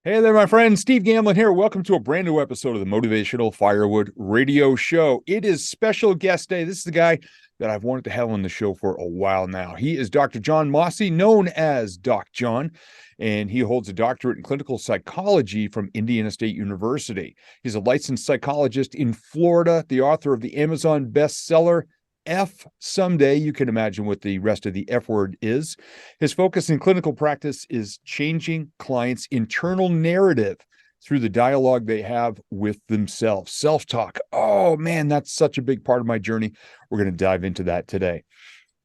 Hey there, my friend. Steve Gamlin here. Welcome to a brand new episode of the Motivational Firewood Radio Show. It is special guest day. This is the guy that I've wanted to have on the show for a while now. He is Dr. Jon Mossey, known as Doc Jon, and he holds a doctorate in clinical psychology from Indiana State University. He's a licensed psychologist in Florida, the author of the Amazon bestseller, F Someday. You can imagine what the rest of the F word is. His focus in clinical practice is changing clients' internal narrative through the dialogue they have with themselves. Self-talk. Oh man, that's such a big part of my journey. We're going to dive into that today.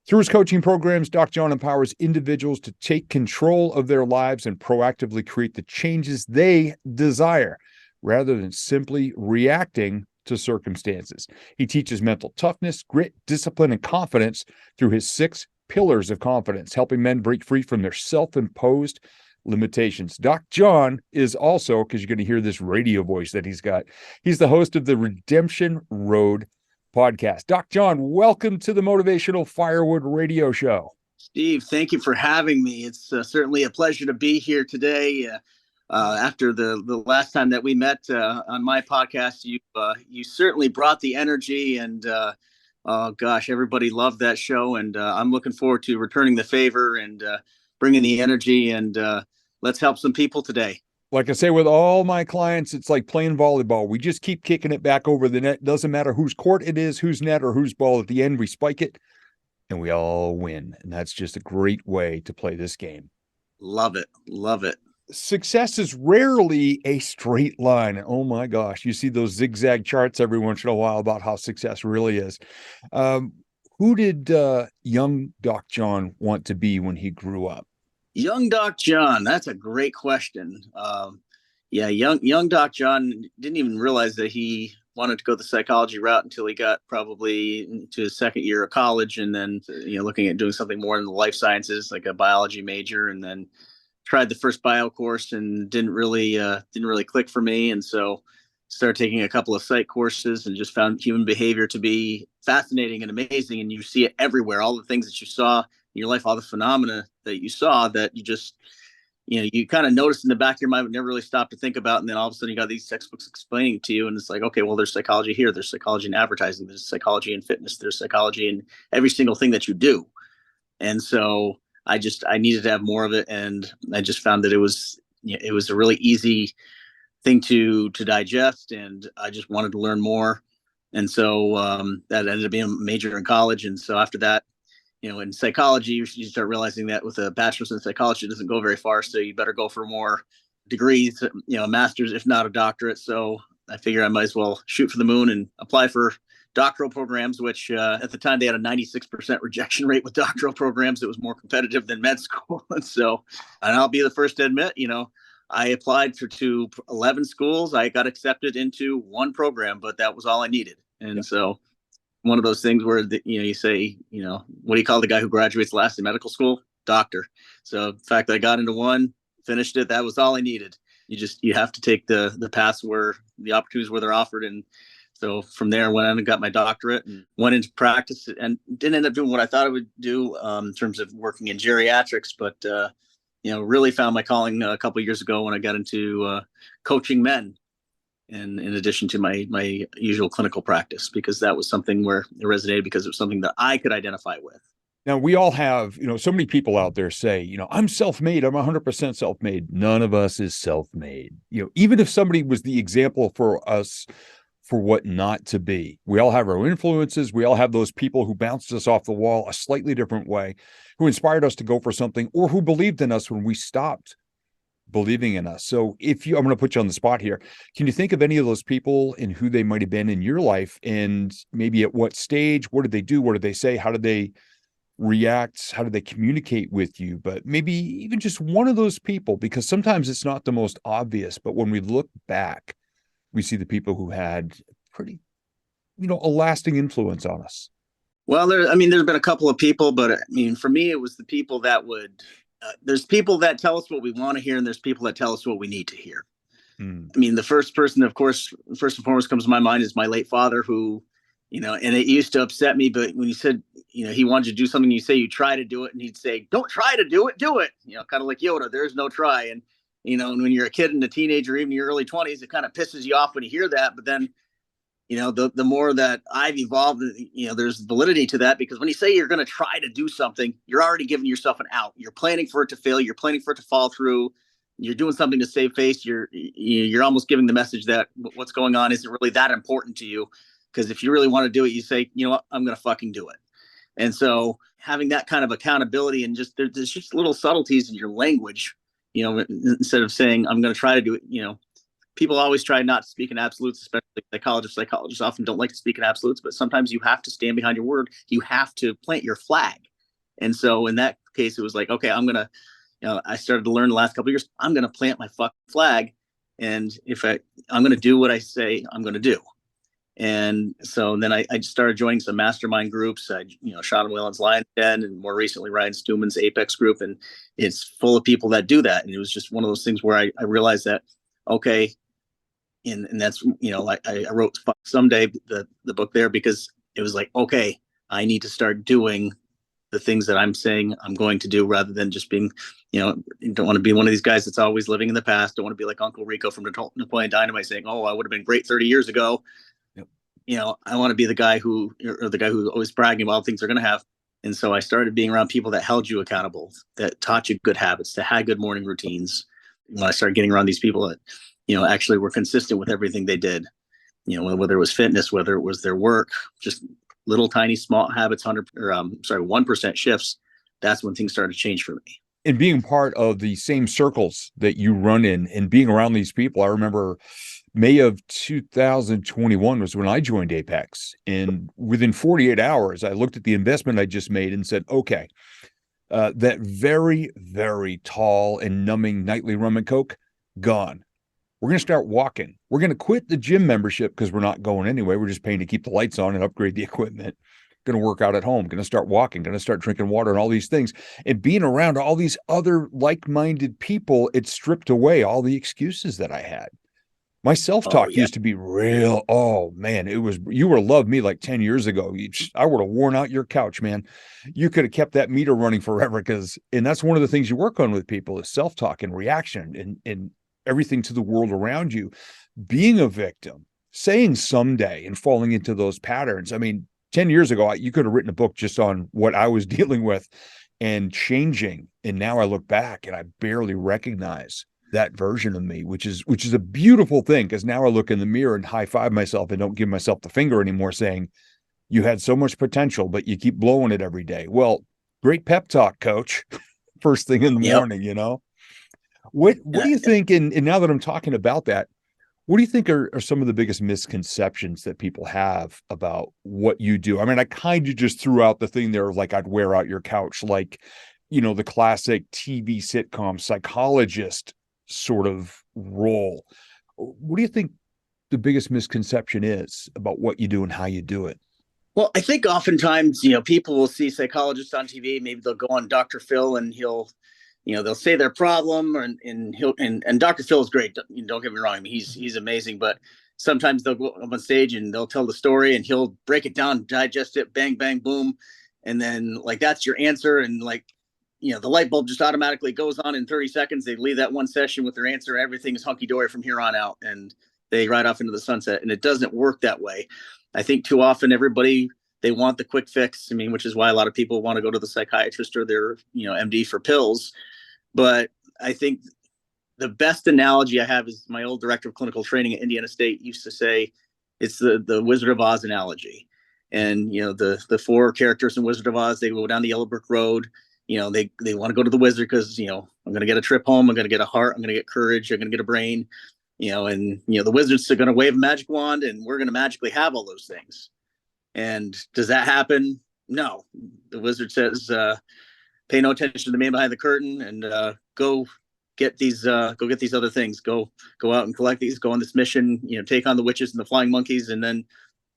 Through his coaching programs, Doc Jon empowers individuals to take control of their lives and proactively create the changes they desire, rather than simply reacting to circumstances. He teaches mental toughness, grit, discipline, and confidence through his 6 pillars of confidence, helping men break free from their self-imposed limitations. Doc Jon is also, because you're going to hear this radio voice that he's got, he's the host of the Redemption Road podcast. Doc Jon, welcome to the Motivational Firewood Radio Show. Steve, thank you for having me. It's certainly a pleasure to be here today. After the last time that we met on my podcast, you certainly brought the energy, and oh gosh, everybody loved that show, and I'm looking forward to returning the favor and bringing the energy, and let's help some people today. Like I say with all my clients, it's like playing volleyball. We just keep kicking it back over the net. Doesn't matter whose court it is, whose net, or whose ball. At the end, we spike it, and we all win, and that's just a great way to play this game. Love it. Love it. Success is rarely a straight line. Oh my gosh. You see those zigzag charts every once in a while about how success really is. Who did young Doc Jon want to be when he grew up? Young Doc Jon, that's a great question. Young Doc Jon didn't even realize that he wanted to go the psychology route until he got probably into his second year of college, and then looking at doing something more in the life sciences, like a biology major, and then tried the first bio course and didn't really click for me. And so started taking a couple of psych courses and just found human behavior to be fascinating and amazing. And you see it everywhere, all the things that you saw in your life, all the phenomena that you saw that you just, you kind of noticed in the back of your mind, but never really stopped to think about. And then all of a sudden you got these textbooks explaining it to you. And it's like, okay, well, there's psychology here. There's psychology in advertising. There's psychology in fitness. There's psychology in every single thing that you do. And so I needed to have more of it, and I just found that it was a really easy thing to digest, and I just wanted to learn more. And so that ended up being a major in college. And so after that, in psychology, you start realizing that with a bachelor's in psychology, it doesn't go very far. So you better go for more degrees, a master's, if not a doctorate. So I figure I might as well shoot for the moon and apply for doctoral programs, which at the time they had a 96% rejection rate with doctoral programs. It was more competitive than med school. And I'll be the first to admit, I applied to 11 schools. I got accepted into one program, but that was all I needed. And so one of those things where, you say, what do you call the guy who graduates last in medical school? Doctor. So the fact that I got into one, finished it, that was all I needed. You have to take the paths where the opportunities where they're offered. And so from there, I went on and got my doctorate and went into practice, and didn't end up doing what I thought I would do in terms of working in geriatrics, but really found my calling a couple of years ago when I got into coaching men, and in addition to my usual clinical practice, because that was something where it resonated, because it was something that I could identify with. Now, we all have, so many people out there say, I'm self-made. I'm 100% self-made. None of us is self-made. Even if somebody was the example for us for what not to be. We all have our influences. We all have those people who bounced us off the wall a slightly different way, who inspired us to go for something, or who believed in us when we stopped believing in us. So I'm going to put you on the spot here. Can you think of any of those people and who they might have been in your life, and maybe at what stage? What did they do? What did they say? How did they react? How did they communicate with you? But maybe even just one of those people, because sometimes it's not the most obvious, but when we look back, we see the people who had pretty, a lasting influence on us. Well, there's been a couple of people, but for me, it was the people that there's people that tell us what we want to hear, and there's people that tell us what we need to hear. The first person, of course, first and foremost comes to my mind is my late father, who, and it used to upset me, but when you said, he wanted you to do something, you say you try to do it, and he'd say, don't try to do it, do it. Kind of like Yoda, there's no try. And And when you're a kid and a teenager, even your early 20s, it kind of pisses you off when you hear that. But then, the more that I've evolved, there's validity to that, because when you say you're going to try to do something, you're already giving yourself an out. You're planning for it to fail. You're planning for it to fall through. You're doing something to save face. You're almost giving the message that what's going on isn't really that important to you. Because if you really want to do it, you say, you know what, I'm going to fucking do it. And so having that kind of accountability, and there's just little subtleties in your language, instead of saying, I'm going to try to do it, people always try not to speak in absolutes, especially psychologists. Psychologists often don't like to speak in absolutes, but sometimes you have to stand behind your word. You have to plant your flag. And so in that case, it was like, okay, I'm going to, I started to learn the last couple of years, I'm going to plant my fucking flag. And if I'm going to do what I say I'm going to do. And so then I just started joining some mastermind groups. Sean Whalen's Lion's Den, and more recently Ryan Stewman's Apex group. And it's full of people that do that. And it was just one of those things where I realized that, okay, and that's, I wrote Someday, the book there, because it was like, okay, I need to start doing the things that I'm saying I'm going to do, rather than just being, don't want to be one of these guys that's always living in the past. Don't want to be like Uncle Rico from Napoleon Dynamite saying, oh, I would have been great 30 years ago. I want to be the guy who always bragging about things they're going to have. And so I started being around people that held you accountable, that taught you good habits, that had good morning routines. When I started getting around these people that, actually were consistent with everything they did, whether it was fitness, whether it was their work, just little tiny small habits, 1% shifts. That's when things started to change for me. And being part of the same circles that you run in and being around these people, I remember May of 2021 was when I joined Apex. And within 48 hours, I looked at the investment I just made and said, okay, that very, very tall and numbing nightly rum and coke, gone. We're going to start walking. We're going to quit the gym membership because we're not going anyway. We're just paying to keep the lights on and upgrade the equipment. Going to work out at home, going to start walking, going to start drinking water and all these things. And being around all these other like-minded people, it stripped away all the excuses that I had. My self-talk used to be real. Oh man, you would have loved me like 10 years ago. I would have worn out your couch, man. You could have kept that meter running forever, and that's one of the things you work on with people is self-talk and reaction and everything to the world around you. Being a victim, saying someday and falling into those patterns. I mean, 10 years ago, you could have written a book just on what I was dealing with and changing. And now I look back and I barely recognize that version of me, which is a beautiful thing, because now I look in the mirror and high five myself and don't give myself the finger anymore saying, you had so much potential, but you keep blowing it every day. Well, great pep talk, coach. First thing in the morning, What do you think, and now that I'm talking about that, what do you think are some of the biggest misconceptions that people have about what you do? I mean, I kind of just threw out the thing there of like, I'd wear out your couch, like, the classic TV sitcom psychologist sort of role. What do you think the biggest misconception is about what you do and how you do it? Well, I think oftentimes, people will see psychologists on TV. Maybe they'll go on Dr. Phil and they'll say their problem, and Dr. Phil is great. Don't get me wrong. I mean, he's amazing, but sometimes they'll go up on stage and they'll tell the story and he'll break it down, digest it, bang, bang, boom. And then like, that's your answer. And like, the light bulb just automatically goes on in 30 seconds. They leave that one session with their answer. Everything is hunky dory from here on out. And they ride off into the sunset, and it doesn't work that way. I think too often they want the quick fix. I mean, which is why a lot of people want to go to the psychiatrist or their, MD for pills. But I think the best analogy I have is my old director of clinical training at Indiana State used to say, it's the Wizard of Oz analogy. And, the four characters in Wizard of Oz, they go down the yellow brick road. They want to go to the wizard because, I'm going to get a trip home. I'm going to get a heart. I'm going to get courage. I'm going to get a brain, the wizards are going to wave a magic wand and we're going to magically have all those things. And does that happen? No. The wizard says, pay no attention to the man behind the curtain and go get these other things. Go out and collect these. Go on this mission. Take on the witches and the flying monkeys, and then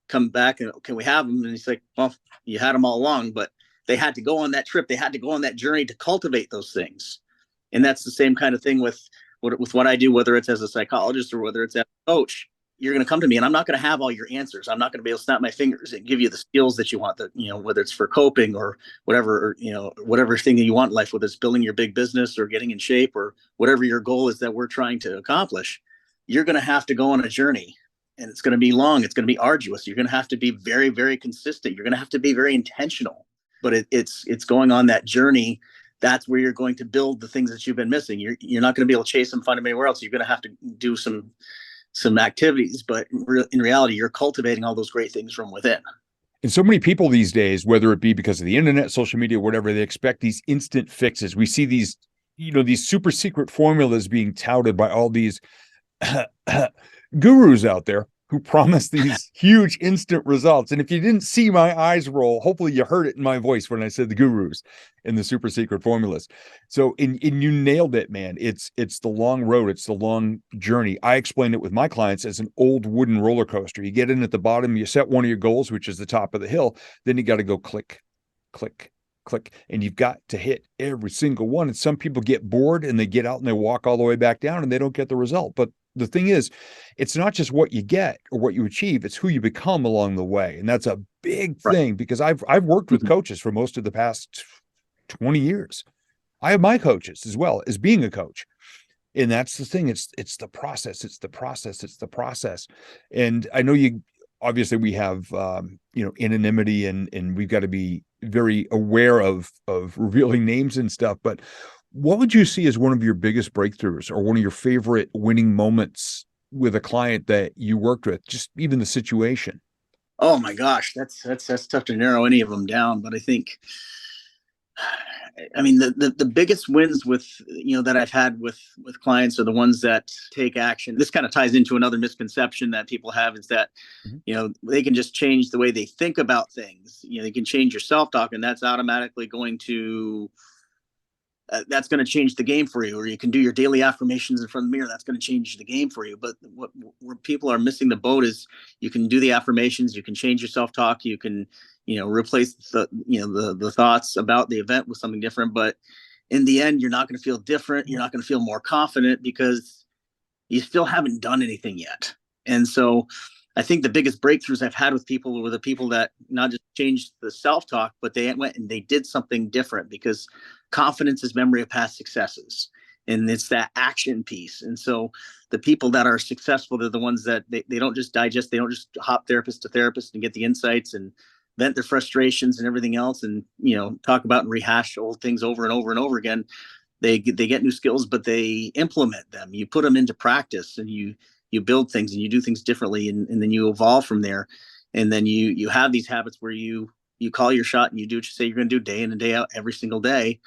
come back and can we have them? And he's like, well, you had them all along, but they had to go on that trip. They had to go on that journey to cultivate those things. And that's the same kind of thing with what I do, whether it's as a psychologist or whether it's as a coach. you're going to come to me and I'm not going to have all your answers. I'm not going to be able to snap my fingers and give you the skills that you want, that, whether it's for coping or whatever, whatever thing that you want in life, whether it's building your big business or getting in shape or whatever your goal is that we're trying to accomplish. You're going to have to go on a journey, and it's going to be long. It's going to be arduous. You're going to have to be very, very consistent. You're going to have to be very intentional, but it's going on that journey. That's where you're going to build the things that you've been missing. You're not going to be able to chase them, find them anywhere else. You're going to have to do some activities, but in reality, you're cultivating all those great things from within. And so many people these days, whether it be because of the internet, social media, whatever, they expect these instant fixes. We see these, these super secret formulas being touted by all these gurus out there who promise these huge instant results. And if you didn't see my eyes roll, hopefully you heard it in my voice when I said the gurus and the super secret formulas. So, and you nailed it, man. It's the long road. It's the long journey. I explain it with my clients as an old wooden roller coaster. You get in at the bottom, you set one of your goals, which is the top of the hill. Then you got to go click, click, click, and you've got to hit every single one. And some people get bored and they get out and they walk all the way back down and they don't get the result. But the thing is, it's not just what you get or what you achieve, it's who you become along the way. And that's a big thing, because I've worked with coaches for most of the past 20 years. I have my coaches as well as being a coach. And that's the thing. It's the process. It's the process. It's the process. And I know obviously we have, anonymity and we've got to be very aware of revealing names and stuff, but what would you see as one of your biggest breakthroughs or one of your favorite winning moments with a client that you worked with, just even the situation? Oh my gosh, that's tough to narrow any of them down. But I think, the biggest wins with, that I've had with clients are the ones that take action. This kind of ties into another misconception that people have, is that, they can just change the way they think about things. They can change your self-talk and that's automatically going to that's going to change the game for you. Or you can do your daily affirmations in front of the mirror. That's going to change the game for you. But where people are missing the boat is, you can do the affirmations, you can change your self-talk, you can, replace the thoughts about the event with something different. But in the end, you're not going to feel different. You're not going to feel more confident because you still haven't done anything yet. And so I think the biggest breakthroughs I've had with people were the people that not just changed the self-talk, but they went and they did something different, because confidence is memory of past successes. And it's that action piece. And so the people that are successful, they're the ones that they don't just digest, they don't just hop therapist to therapist and get the insights and vent their frustrations and everything else and, talk about and rehash old things over and over and over again. They get new skills, but they implement them. You put them into practice and you build things and you do things differently, and then you evolve from there. And then you have these habits where you call your shot and you do what you say you're going to do day in and day out every single day.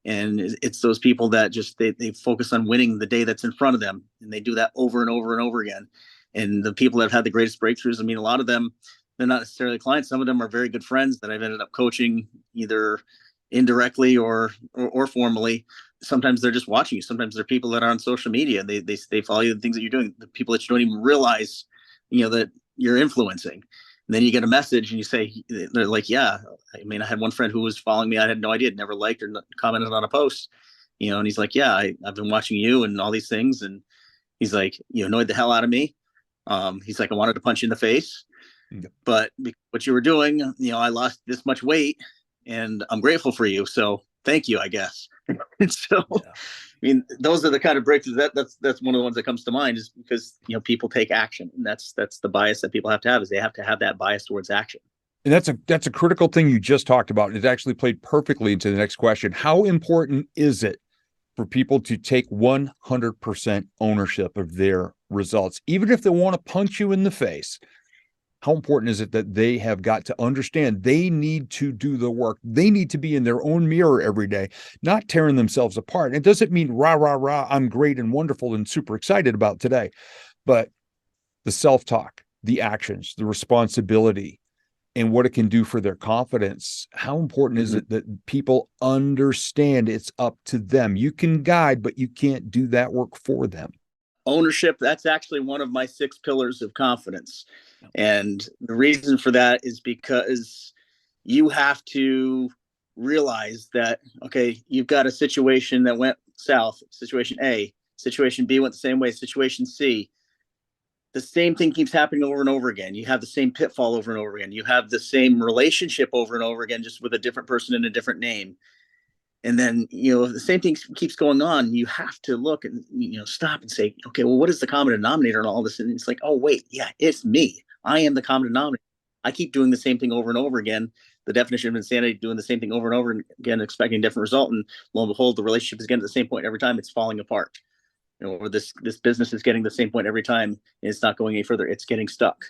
And it's those people that just, they focus on winning the day that's in front of them. And they do that over and over and over again. And the people that have had the greatest breakthroughs, a lot of them, they're not necessarily clients. Some of them are very good friends that I've ended up coaching either indirectly or formally. Sometimes they're just watching you. Sometimes they're people that are on social media. They follow you, the things that you're doing, the people that you don't even realize, that you're influencing. And then you get a message and you say, they're like, yeah, I had one friend who was following me. I had no idea, never liked or commented on a post, and he's like, yeah, I've been watching you and all these things. And he's like, you annoyed the hell out of me. He's like, I wanted to punch you in the face, but what you were doing, I lost this much weight and I'm grateful for you. So thank you, I guess. And so, yeah. Those are the kind of breakthroughs that's one of the ones that comes to mind, is because, people take action, and that's the bias that people have to have, is they have to have that bias towards action. And that's a critical thing you just talked about. It actually played perfectly into the next question. How important is it for people to take 100% ownership of their results, even if they want to punch you in the face? How important is it that they have got to understand they need to do the work? They need to be in their own mirror every day, not tearing themselves apart. It doesn't mean rah, rah, rah, I'm great and wonderful and super excited about today, but the self-talk, the actions, the responsibility, and what it can do for their confidence. How important is it that people understand it's up to them? You can guide, but you can't do that work for them. Ownership, that's actually one of my 6 pillars of confidence. And the reason for that is because you have to realize that, okay, you've got a situation that went south, situation A, situation B went the same way, situation C. the same thing keeps happening over and over again. You have the same pitfall over and over again. You have the same relationship over and over again, just with a different person and a different name. And then, if the same thing keeps going on, you have to look and, stop and say, okay, well, what is the common denominator in all this? And it's like, oh, wait, yeah, it's me. I am the common denominator. I keep doing the same thing over and over again. The definition of insanity, doing the same thing over and over again, expecting a different result. And lo and behold, the relationship is getting to the same point every time. It's falling apart. Or this business is getting the same point every time, and it's not going any further. It's getting stuck.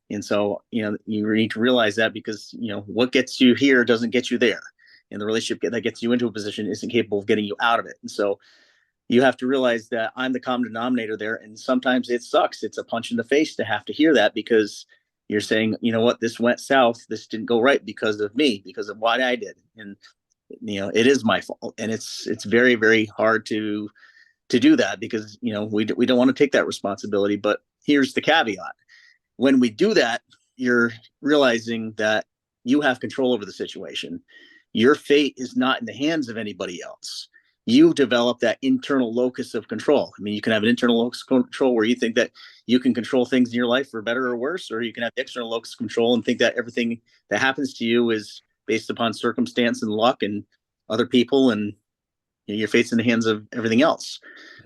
And so, you need to realize that, because, what gets you here doesn't get you there. And the relationship that gets you into a position isn't capable of getting you out of it. And so you have to realize that I'm the common denominator there. And sometimes it sucks. It's a punch in the face to have to hear that, because you're saying, you know what, this went south. This didn't go right because of me, because of what I did. And, it is my fault. And it's very, very hard to do that, because, we don't want to take that responsibility. But here's the caveat. When we do that, you're realizing that you have control over the situation. Your fate is not in the hands of anybody else. You develop that internal locus of control. I mean, you can have an internal locus of control where you think that you can control things in your life for better or worse, or you can have the external locus of control and think that everything that happens to you is based upon circumstance and luck and other people, and your fate's in the hands of everything else.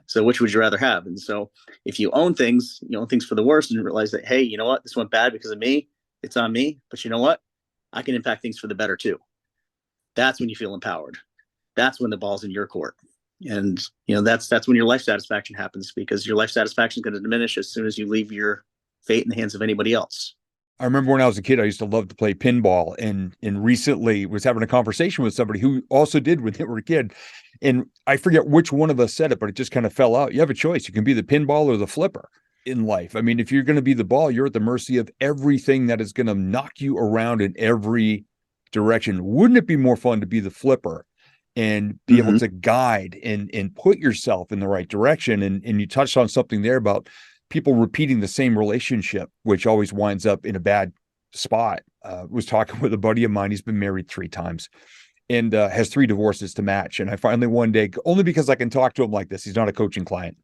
So which would you rather have? And so if you own things, things for the worst, and realize that, hey, you know what, this went bad because of me. It's on me. But you know what? I can impact things for the better too. That's when you feel empowered. That's when the ball's in your court. And, that's when your life satisfaction happens, because your life satisfaction is going to diminish as soon as you leave your fate in the hands of anybody else. I remember when I was a kid, I used to love to play pinball, and recently was having a conversation with somebody who also did when they were a kid. And I forget which one of us said it, but it just kind of fell out. You have a choice. You can be the pinball or the flipper in life. I mean, if you're going to be the ball, you're at the mercy of everything that is going to knock you around in every direction. Wouldn't it be more fun to be the flipper and be able to guide and put yourself in the right direction? And you touched on something there about people repeating the same relationship, which always winds up in a bad spot. Was talking with a buddy of mine. He's been married 3 times and has 3 divorces to match. And I finally one day, only because I can talk to him like this, he's not a coaching client,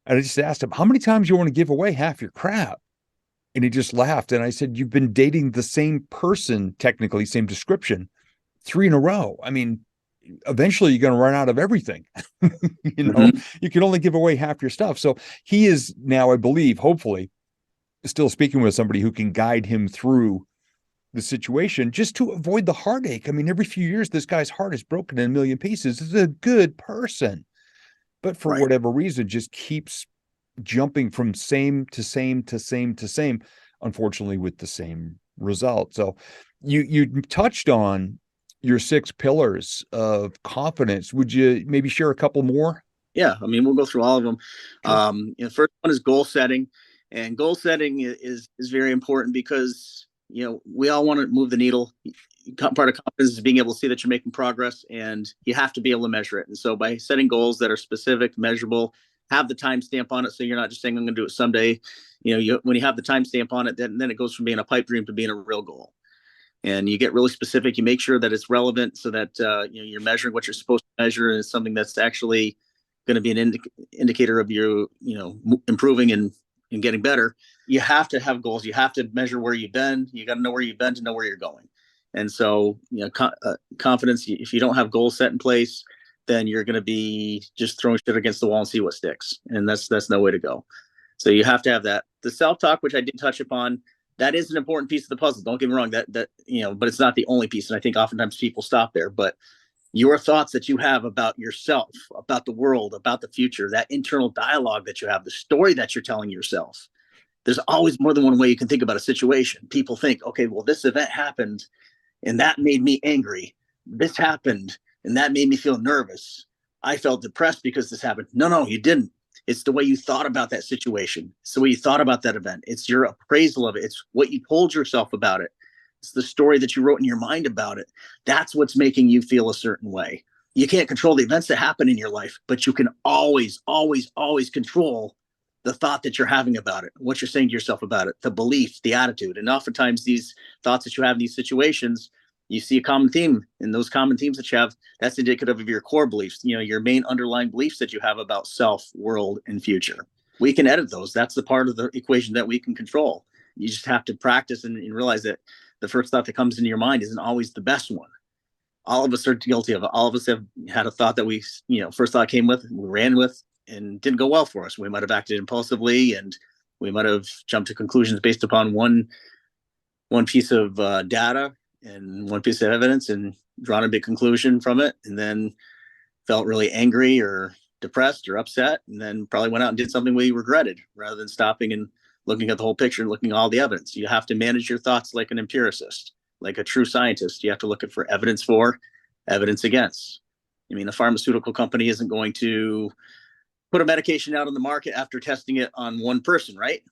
and I just asked him, how many times you want to give away half your crap? And he just laughed. And I said, you've been dating the same person, technically same description, 3 in a row. I mean, eventually you're going to run out of everything. You can only give away half your stuff. So he is now, I believe, hopefully still speaking with somebody who can guide him through the situation, just to avoid the heartache. I mean, every few years, this guy's heart is broken in a million pieces. This is a good person, but for whatever reason, just keeps jumping from same to same to same to same, unfortunately, with the same result. So you touched on your 6 pillars of confidence. Would you maybe share a couple more? Yeah, I mean, we'll go through all of them. Sure. The first one is goal setting, and goal setting is very important, because we all want to move the needle. Part of confidence is being able to see that you're making progress, and you have to be able to measure it. And so by setting goals that are specific, measurable, have the time stamp on it, so you're not just saying I'm going to do it someday. When you have the time stamp on it, then it goes from being a pipe dream to being a real goal. And you get really specific. You make sure that it's relevant, so that you're measuring what you're supposed to measure, and it's something that's actually going to be an indicator of you improving and getting better. You have to have goals. You have to measure where you've been. You got to know where you've been to know where you're going. And so, confidence. If you don't have goals set in place, then you're going to be just throwing shit against the wall and see what sticks. And that's no way to go. So you have to have that. The self-talk, which I did touch upon, that is an important piece of the puzzle. Don't get me wrong, but it's not the only piece. And I think oftentimes people stop there. But your thoughts that you have about yourself, about the world, about the future, that internal dialogue that you have, the story that you're telling yourself. There's always more than one way you can think about a situation. People think, okay, well, this event happened and that made me angry. This happened and that made me feel nervous. I felt depressed because this happened. No, you didn't. It's the way you thought about that situation. It's the way you thought about that event. It's your appraisal of it. It's what you told yourself about it. It's the story that you wrote in your mind about it. That's what's making you feel a certain way. You can't control the events that happen in your life, but you can always, always, always control the thought that you're having about it, what you're saying to yourself about it, the belief, the attitude. And oftentimes these thoughts that you have in these situations, you see a common theme, and those common themes that you have, that's indicative of your core beliefs, your main underlying beliefs that you have about self, world, and future. we can edit those. That's the part of the equation that we can control. You just have to practice and realize that the first thought that comes into your mind isn't always the best one. All of us are guilty of it. All of us have had a thought that we, first thought came with, we ran with, and didn't go well for us. We might have acted impulsively, and we might have jumped to conclusions based upon one piece of data and one piece of evidence and drawn a big conclusion from it, and then felt really angry or depressed or upset, and then probably went out and did something we regretted rather than stopping and looking at the whole picture and looking at all the evidence. You have to manage your thoughts like an empiricist, like a true scientist. You have to look at for, evidence against. I mean, a pharmaceutical company isn't going to put a medication out on the market after testing it on one person, right?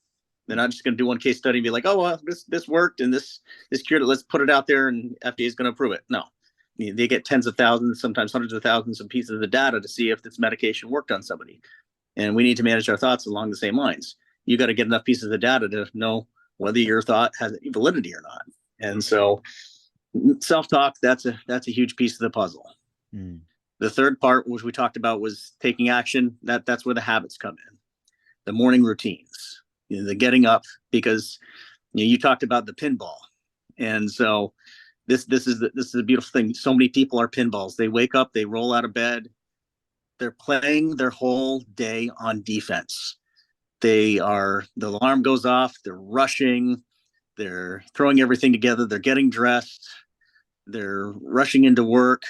They're not just going to do one case study and be like, oh, well, this worked and this cured it. Let's put it out there and FDA is going to approve it. No, they get tens of thousands, sometimes hundreds of thousands of pieces of the data to see if this medication worked on somebody. And we need to manage our thoughts along the same lines. You got to get enough pieces of data to know whether your thought has validity or not. And so self-talk, that's a huge piece of the puzzle. Mm. The third part, which we talked about, was taking action. That's where the habits come in. The morning routines, the getting up, because you talked about the pinball. And so this is a beautiful thing. So many people are pinballs. They wake up, they roll out of bed, they're playing their whole day on defense. The alarm goes off, they're rushing, they're throwing everything together, they're getting dressed, they're rushing into work,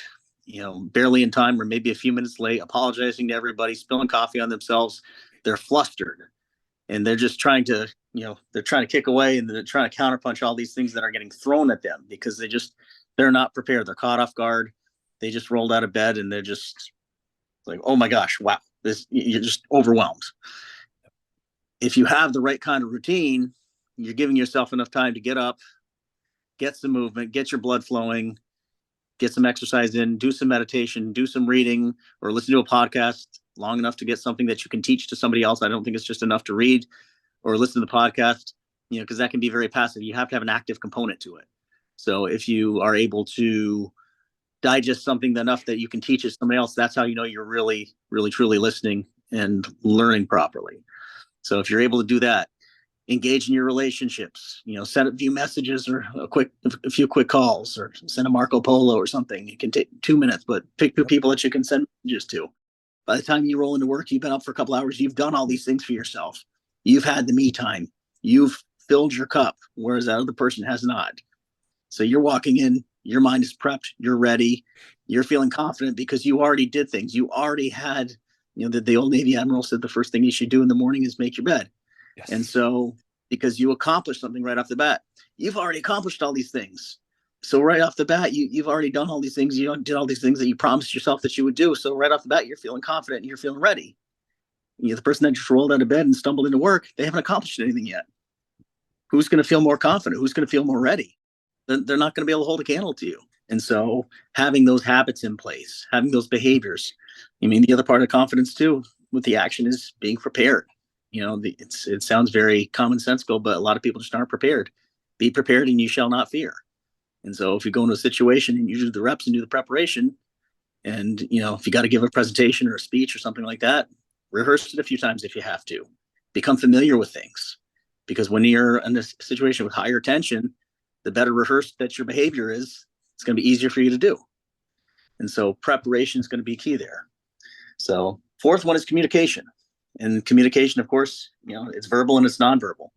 barely in time or maybe a few minutes late, apologizing to everybody, spilling coffee on themselves. They're flustered and they're just trying to, they're trying to kick away, and they're trying to counterpunch all these things that are getting thrown at them because they're not prepared. They're caught off guard. They just rolled out of bed and they're just like, oh my gosh, wow, you're just overwhelmed. If you have the right kind of routine, you're giving yourself enough time to get up, get some movement, get your blood flowing, get some exercise in, do some meditation, do some reading, or listen to a podcast long enough to get something that you can teach to somebody else. I don't think it's just enough to read or listen to the podcast, because that can be very passive. You have to have an active component to it. So if you are able to digest something enough that you can teach it to somebody else, that's how you know you're really, really, truly listening and learning properly. So if you're able to do that, engage in your relationships, send a few messages or a few quick calls, or send a Marco Polo or something. It can take 2 minutes, but pick 2 people that you can send messages to. By the time you roll into work, you've been up for a couple hours, you've done all these things for yourself. You've had the me time. You've filled your cup, whereas that other person has not. So you're walking in, your mind is prepped, you're ready, you're feeling confident because you already did things. You already had, the old Navy Admiral said the first thing you should do in the morning is make your bed. Yes. And so because you accomplished something right off the bat, you've already accomplished all these things. So right off the bat, you've already done all these things. You did all these things that you promised yourself that you would do. So right off the bat, you're feeling confident and you're feeling ready. The person that just rolled out of bed and stumbled into work, they haven't accomplished anything yet. Who's going to feel more confident? Who's going to feel more ready? They're not going to be able to hold a candle to you. And so having those habits in place, having those behaviors, the other part of confidence too, with the action, is being prepared. It sounds very commonsensical, but a lot of people just aren't prepared. Be prepared and you shall not fear. And so if you go into a situation and you do the reps and do the preparation, and, if you got to give a presentation or a speech or something like that, rehearse it a few times if you have to. Become familiar with things, because when you're in a situation with higher tension, the better rehearsed that your behavior is, it's going to be easier for you to do. And so preparation is going to be key there. So fourth one is communication. And communication, of course, it's verbal and it's nonverbal.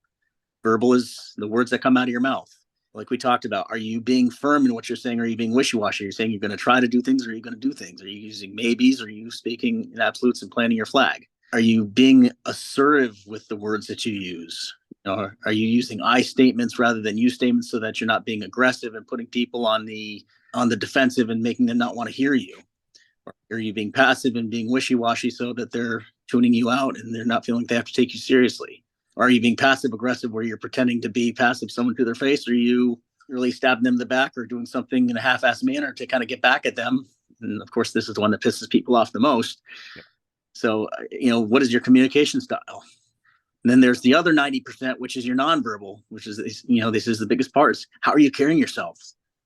Verbal is the words that come out of your mouth. Like we talked about, are you being firm in what you're saying? Or are you being wishy-washy? Are you saying you're going to try to do things, or are you going to do things? Are you using maybes? Or are you speaking in absolutes and planting your flag? Are you being assertive with the words that you use? Or are you using I statements rather than you statements, so that you're not being aggressive and putting people on the defensive and making them not want to hear you? Or are you being passive and being wishy-washy so that they're tuning you out and they're not feeling they have to take you seriously? Or are you being passive-aggressive where you're pretending to be passive someone to their face? Or are you really stabbing them in the back or doing something in a half-assed manner to kind of get back at them? And of course, this is the one that pisses people off the most. Yep. So, what is your communication style? And then there's the other 90%, which is your nonverbal, which is, this is the biggest part. Is how are you carrying yourself?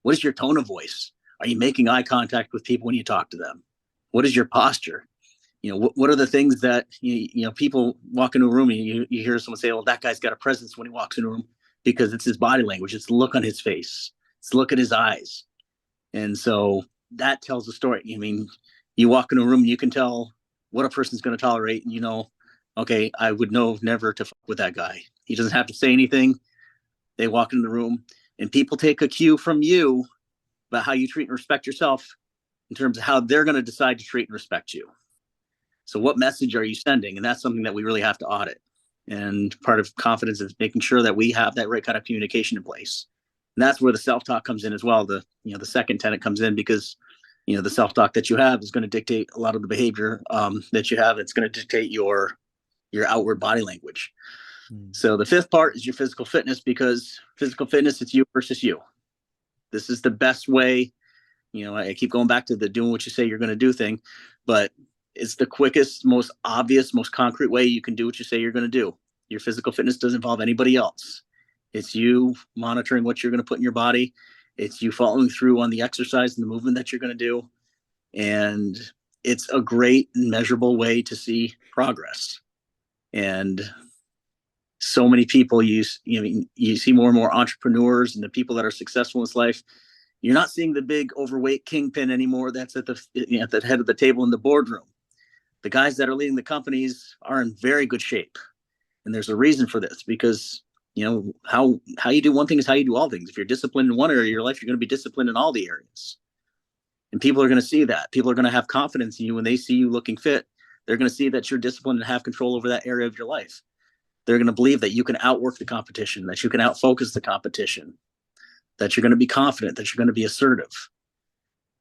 What is your tone of voice? Are you making eye contact with people when you talk to them? What is your posture? what are the things that, people walk into a room and you hear someone say, well, that guy's got a presence when he walks in a room, because it's his body language. It's the look on his face. It's the look in his eyes. And so that tells a story. I mean, you walk in a room, you can tell what a person's going to tolerate. And okay, I would know never to fuck with that guy. He doesn't have to say anything. They walk into the room and people take a cue from you about how you treat and respect yourself in terms of how they're going to decide to treat and respect you. So what message are you sending? And that's something that we really have to audit. And part of confidence is making sure that we have that right kind of communication in place. And that's where the self-talk comes in as well. The second tenet comes in, because, the self-talk that you have is going to dictate a lot of the behavior that you have. It's going to dictate your outward body language. So the fifth part is your physical fitness, because physical fitness, it's you versus you. This is the best way. I keep going back to the doing what you say you're going to do thing, but it's the quickest, most obvious, most concrete way you can do what you say you're going to do. Your physical fitness doesn't involve anybody else. It's you monitoring what you're going to put in your body. It's you following through on the exercise and the movement that you're going to do. And it's a great and measurable way to see progress. And so many people you see more and more entrepreneurs and the people that are successful in this life. You're not seeing the big overweight kingpin anymore that's at the head of the table in the boardroom. The guys that are leading the companies are in very good shape. And there's a reason for this, because, how you do one thing is how you do all things. If you're disciplined in one area of your life, you're going to be disciplined in all the areas. And people are going to see that. People are going to have confidence in you when they see you looking fit. They're going to see that you're disciplined and have control over that area of your life. They're going to believe that you can outwork the competition, that you can outfocus the competition, that you're going to be confident, that you're going to be assertive.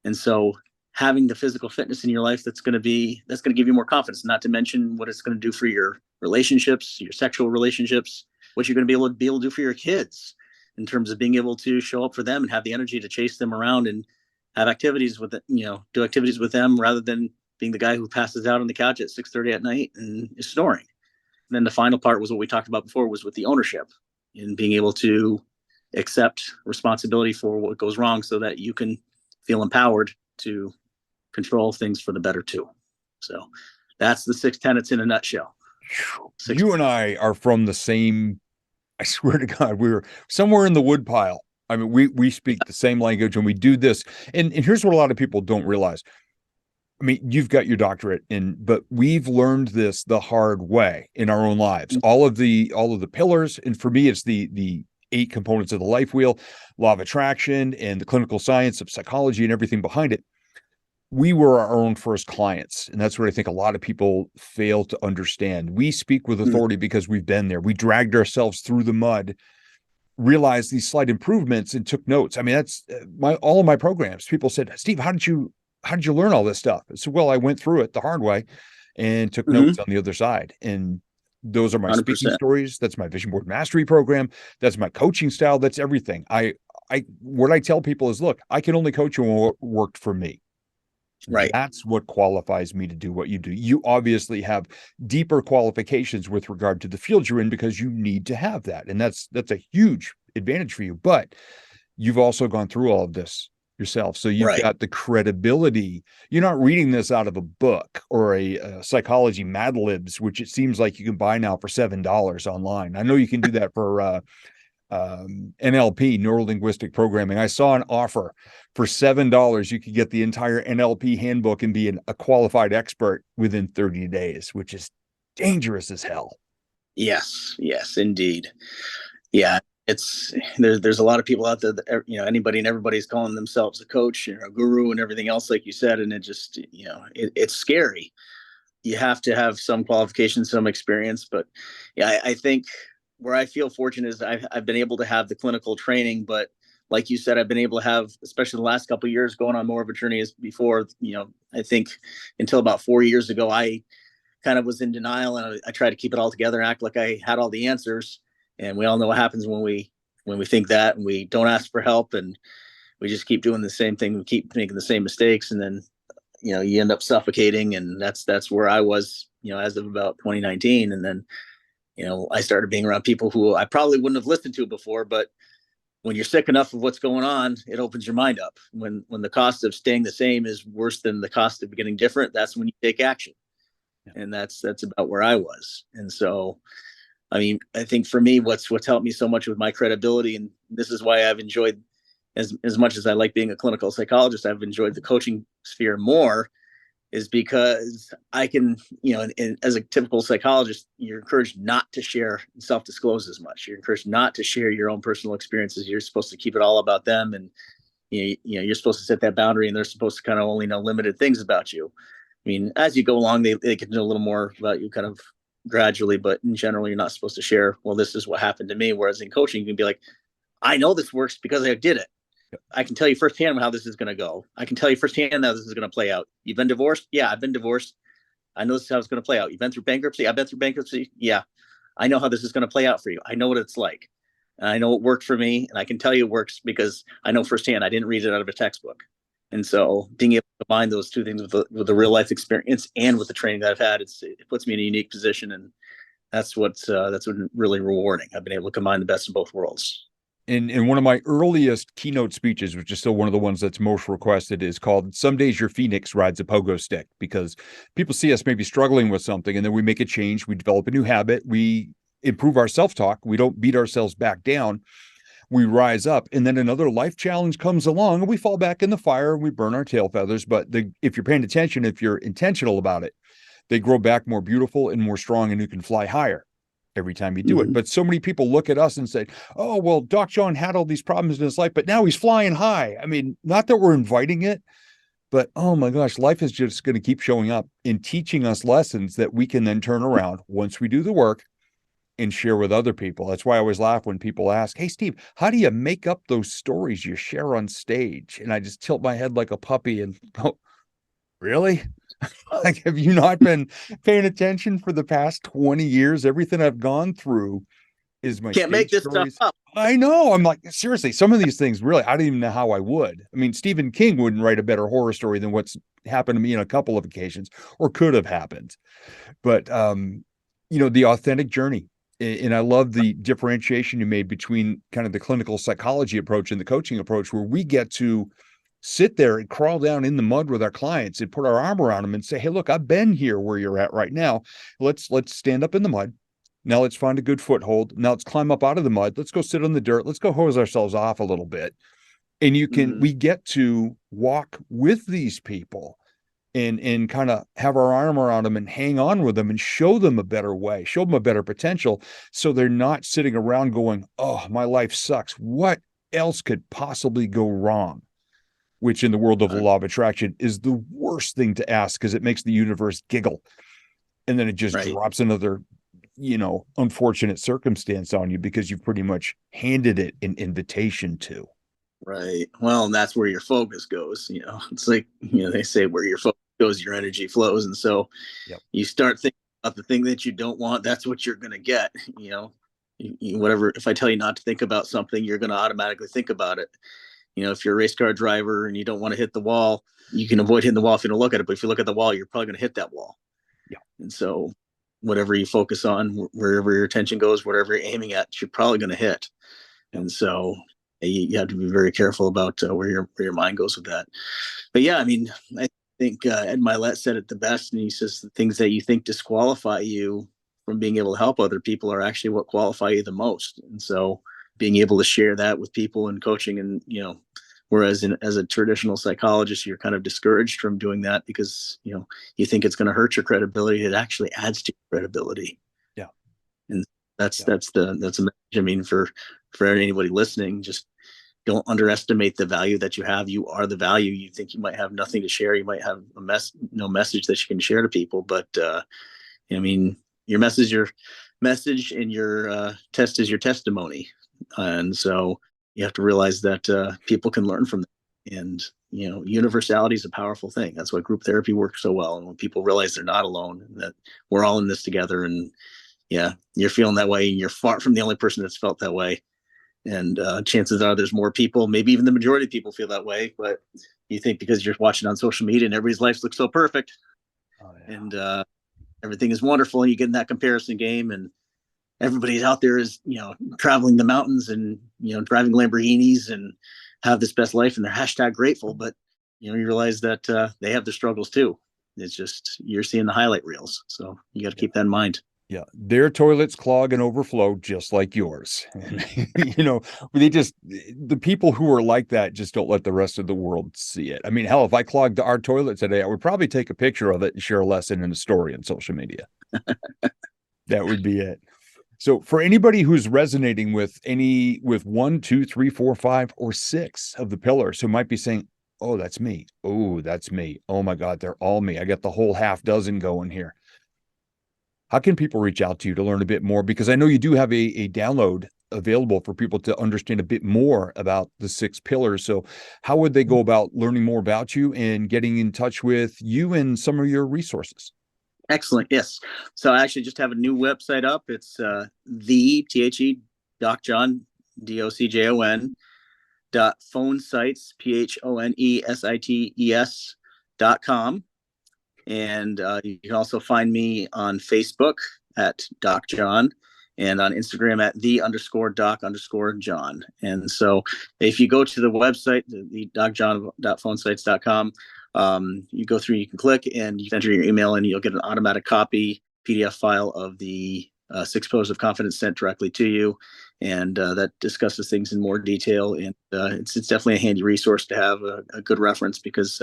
And so having the physical fitness in your life, that's going to give you more confidence, not to mention what it's going to do for your relationships, your sexual relationships, what you're going to be able to do for your kids in terms of being able to show up for them and have the energy to chase them around and have activities with do activities with them, rather than being the guy who passes out on the couch at 6:30 at night and is snoring. And then the final part was what we talked about before, was with the ownership and being able to accept responsibility for what goes wrong, so that you can feel empowered to control things for the better too. So that's the 6 tenets in a nutshell. You and I are from the same, I swear to God, we were somewhere in the woodpile. I mean, we speak the same language and we do this. And here's what a lot of people don't realize. I mean, you've got your doctorate but we've learned this the hard way in our own lives. All of the pillars. And for me, it's the 8 components of the life wheel, law of attraction, and the clinical science of psychology and everything behind it. We were our own first clients. And that's what I think a lot of people fail to understand. We speak with authority because we've been there. We dragged ourselves through the mud, realized these slight improvements, and took notes. I mean, that's all of my programs. People said, Steve, how did you learn all this stuff? I said, well, I went through it the hard way and took notes on the other side. And those are my 100%. Speaking stories. That's my vision board mastery program. That's my coaching style. That's everything. What I tell people is, look, I can only coach you on what worked for me. Right. That's what qualifies me to do what you do. You obviously have deeper qualifications with regard to the field you're in, because you need to have that. And that's a huge advantage for you. But you've also gone through all of this yourself. So you've got the credibility. You're not reading this out of a book or a psychology Mad Libs, which it seems like you can buy now for $7 online. I know you can do that for NLP, neuro-linguistic programming. I saw an offer for $7. You could get the entire NLP handbook and be a qualified expert within 30 days, which is dangerous as hell. Yes, indeed. Yeah. There's a lot of people out there that, anybody and everybody's calling themselves a coach and a guru and everything else, like you said. And it just, it's scary. You have to have some qualifications, some experience. But yeah, I think where I feel fortunate is I've been able to have the clinical training, but like you said, I've been able to have, especially the last couple of years, going on more of a journey as before. I think until about 4 years ago, I kind of was in denial, and I tried to keep it all together and act like I had all the answers. And we all know what happens when we think that, and we don't ask for help, and we just keep doing the same thing. We keep making the same mistakes, and then, you end up suffocating. And that's where I was, as of about 2019. And then, I started being around people who I probably wouldn't have listened to before, but when you're sick enough of what's going on, it opens your mind up. When the cost of staying the same is worse than the cost of getting different, that's when you take action. And that's about where I was. And so, I mean, I think for me, what's helped me so much with my credibility, and this is why I've enjoyed, as much as I like being a clinical psychologist, I've enjoyed the coaching sphere more, is because I can, and as a typical psychologist, you're encouraged not to share and self-disclose as much. You're encouraged not to share your own personal experiences. You're supposed to keep it all about them, and you're supposed to set that boundary, and they're supposed to kind of only know limited things about you. I mean, as you go along, they can know a little more about you kind of gradually, but in general, you're not supposed to share, well, this is what happened to me. Whereas in coaching, you can be like, I know this works because I did it. I can tell you firsthand how this is going to go. I can tell you firsthand how this is going to play out. You've been divorced? Yeah, I've been divorced. I know this is how it's going to play out. You've been through bankruptcy? I've been through bankruptcy. Yeah, I know how this is going to play out for you. I know what it's like. And I know it worked for me. And I can tell you it works because I know firsthand. I didn't read it out of a textbook. And so being able to combine those two things with the real life experience and with the training that I've had, it puts me in a unique position. And that's what's really rewarding. I've been able to combine the best of both worlds. In one of my earliest keynote speeches, which is still one of the ones that's most requested, is called "Some Days Your Phoenix Rides a Pogo Stick," because people see us maybe struggling with something, and then we make a change, we develop a new habit, we improve our self-talk, we don't beat ourselves back down, we rise up, and then another life challenge comes along, and we fall back in the fire, and we burn our tail feathers. But if you're paying attention, if you're intentional about it, they grow back more beautiful and more strong, and you can fly higher every time you do it. But so many people look at us and say, oh, well, Doc Jon had all these problems in his life, but now he's flying high. I mean, not that we're inviting it, but oh my gosh, life is just going to keep showing up and teaching us lessons that we can then turn around once we do the work and share with other people. That's why I always laugh when people ask, hey, Steve, how do you make up those stories you share on stage? And I just tilt my head like a puppy and go, really? Like, have you not been paying attention for the past 20 years? Everything I've gone through is my Can't make this stories. stuff up. I know. I'm like, seriously, some of these things really, I don't even know how I would. I mean, Stephen King wouldn't write a better horror story than what's happened to me on a couple of occasions, or could have happened. But the authentic journey. And I love the differentiation you made between kind of the clinical psychology approach and the coaching approach, where we get to sit there and crawl down in the mud with our clients and put our arm around them and say, hey, look, I've been here where you're at right now. Let's stand up in the mud. Now let's find a good foothold. Now let's climb up out of the mud. Let's go sit on the dirt. Let's go hose ourselves off a little bit. And we get to walk with these people and kind of have our arm around them and hang on with them and show them a better way, show them a better potential. So they're not sitting around going, oh, my life sucks. What else could possibly go wrong? Which in the world of the law of attraction is the worst thing to ask, because it makes the universe giggle. And then it just drops another, unfortunate circumstance on you because you've pretty much handed it an invitation to. Right. Well, and that's where your focus goes. It's like, they say where your focus goes, your energy flows. And so you start thinking about the thing that you don't want, that's what you're going to get. Whatever, if I tell you not to think about something, you're going to automatically think about it. If you're a race car driver and you don't want to hit the wall, you can avoid hitting the wall if you don't look at it. But if you look at the wall, you're probably going to hit that wall. Yeah. And so whatever you focus on, wherever your attention goes, whatever you're aiming at, you're probably going to hit. And so you have to be very careful about where your mind goes with that. But yeah, I mean, I think Ed Milet said it the best. And he says the things that you think disqualify you from being able to help other people are actually what qualify you the most. And so being able to share that with people and coaching, and whereas as a traditional psychologist, you're kind of discouraged from doing that because you think it's going to hurt your credibility. It actually adds to your credibility. Yeah, and that's a message. I mean, for anybody listening, just don't underestimate the value that you have. You are the value. You think you might have nothing to share. You might have no message that you can share to people, but I mean, your message, and your test is your testimony. And so you have to realize that people can learn from that. And, universality is a powerful thing. That's why group therapy works so well. And when people realize they're not alone, and that we're all in this together, and you're feeling that way, and you're far from the only person that's felt that way. And chances are there's more people, maybe even the majority of people feel that way, but you think because you're watching on social media and everybody's life looks so perfect and everything is wonderful, and you get in that comparison game, and everybody's out there is, traveling the mountains and, driving Lamborghinis and have this best life, and they're hashtag grateful. But, you realize that they have their struggles too. It's just, you're seeing the highlight reels. So you got to keep that in mind. Yeah, their toilets clog and overflow just like yours. The people who are like that just don't let the rest of the world see it. I mean, hell, if I clogged our toilet today, I would probably take a picture of it and share a lesson in a story on social media. That would be it. So for anybody who's resonating with 1, 2, 3, 4, 5, or 6 of the pillars, who might be saying, oh, that's me. Oh, that's me. Oh my God, they're all me. I got the whole half dozen going here. How can people reach out to you to learn a bit more? Because I know you do have a download available for people to understand a bit more about the 6 pillars. So how would they go about learning more about you and getting in touch with you and some of your resources? Excellent. Yes. So I actually just have a new website up. It's the Doc Jon, DOCJON .phonesites, PHONESITES.com. And you can also find me on Facebook at Doc Jon, and on Instagram at _Doc_Jon. And so if you go to the website, the docjon.phonesites.com, you go through, you can click and you can enter your email and you'll get an automatic copy PDF file of the 6 pillars of confidence sent directly to you. And that discusses things in more detail. And it's definitely a handy resource to have, a good reference, because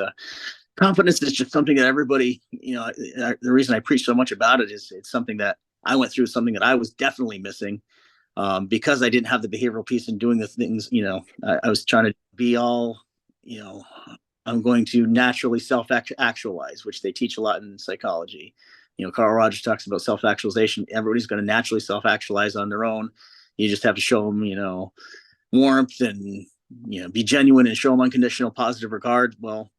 confidence is just something that everybody, the reason I preach so much about it is it's something that I went through, something that I was definitely missing, because I didn't have the behavioral piece and doing the things, I was trying to be all, I'm going to naturally self-actualize, which they teach a lot in psychology. Carl Rogers talks about self-actualization. Everybody's going to naturally self-actualize on their own. You just have to show them, warmth and, be genuine and show them unconditional positive regard. Well,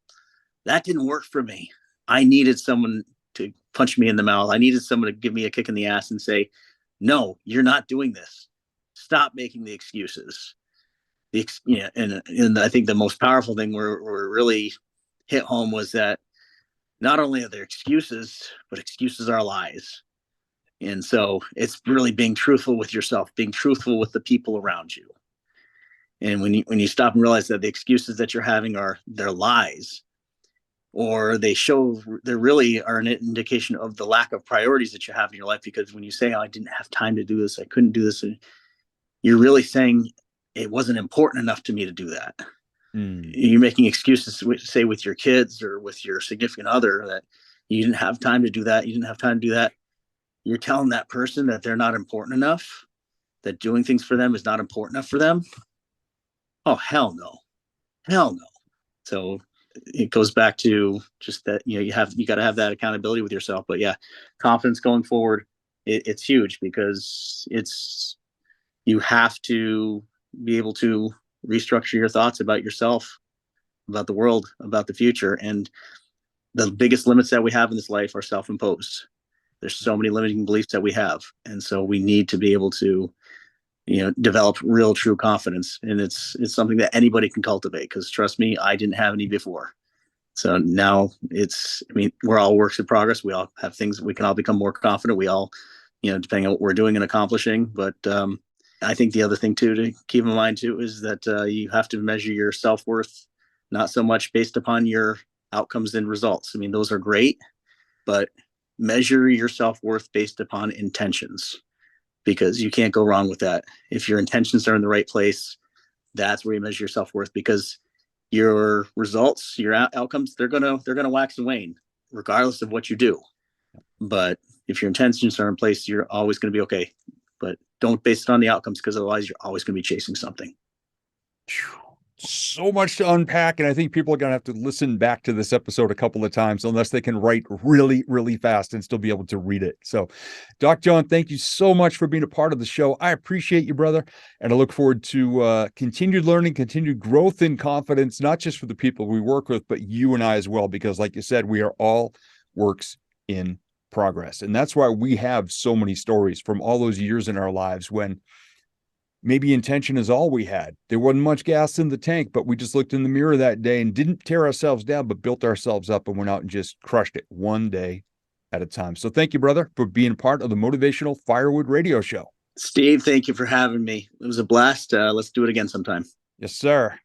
that didn't work for me. I needed someone to punch me in the mouth. I needed someone to give me a kick in the ass and say, no, you're not doing this. Stop making the excuses. And I think the most powerful thing where really hit home was that not only are there excuses, but excuses are lies. And so it's really being truthful with yourself, being truthful with the people around you. And when you stop and realize that the excuses that you're having they're lies, or they really are an indication of the lack of priorities that you have in your life. Because when you say, oh, I didn't have time to do this, I couldn't do this, you're really saying it wasn't important enough to me to do that. You're making excuses, say, with your kids or with your significant other, that you didn't have time to do that. You didn't have time to do that. You're telling that person that they're not important enough, that doing things for them is not important enough for them. Oh, hell no. Hell no. So it goes back to just that, you got to have that accountability with yourself. But yeah, confidence going forward, it's huge, because you have to be able to restructure your thoughts about yourself, about the world, about the future. And the biggest limits that we have in this life are self-imposed. There's so many limiting beliefs that we have. And so we need to be able to, develop real, true confidence. And it's something that anybody can cultivate, because trust me, I didn't have any before. So now we're all works in progress. We all have things, we can all become more confident. We all, depending on what we're doing and accomplishing. But I think the other thing too, to keep in mind too, is that you have to measure your self-worth, not so much based upon your outcomes and results. Those are great, but measure your self-worth based upon intentions, because you can't go wrong with that. If your intentions are in the right place, that's where you measure your self-worth, because your results, your outcomes, they're gonna wax and wane regardless of what you do. But if your intentions are in place, you're always going to be okay. But don't base it on the outcomes, because otherwise you're always going to be chasing something. So much to unpack, and I think people are going to have to listen back to this episode a couple of times, unless they can write really, really fast and still be able to read it. So, Doc Jon, thank you so much for being a part of the show. I appreciate you, brother, and I look forward to continued learning, continued growth in confidence, not just for the people we work with, but you and I as well, because like you said, we are all works in progress. And that's why we have so many stories from all those years in our lives when maybe intention is all we had. There wasn't much gas in the tank, but we just looked in the mirror that day and didn't tear ourselves down, but built ourselves up and went out and just crushed it one day at a time. So thank you, brother, for being part of the Motivational Firewood Radio Show. Steve, thank you for having me. It was a blast. Let's do it again sometime. Yes, sir.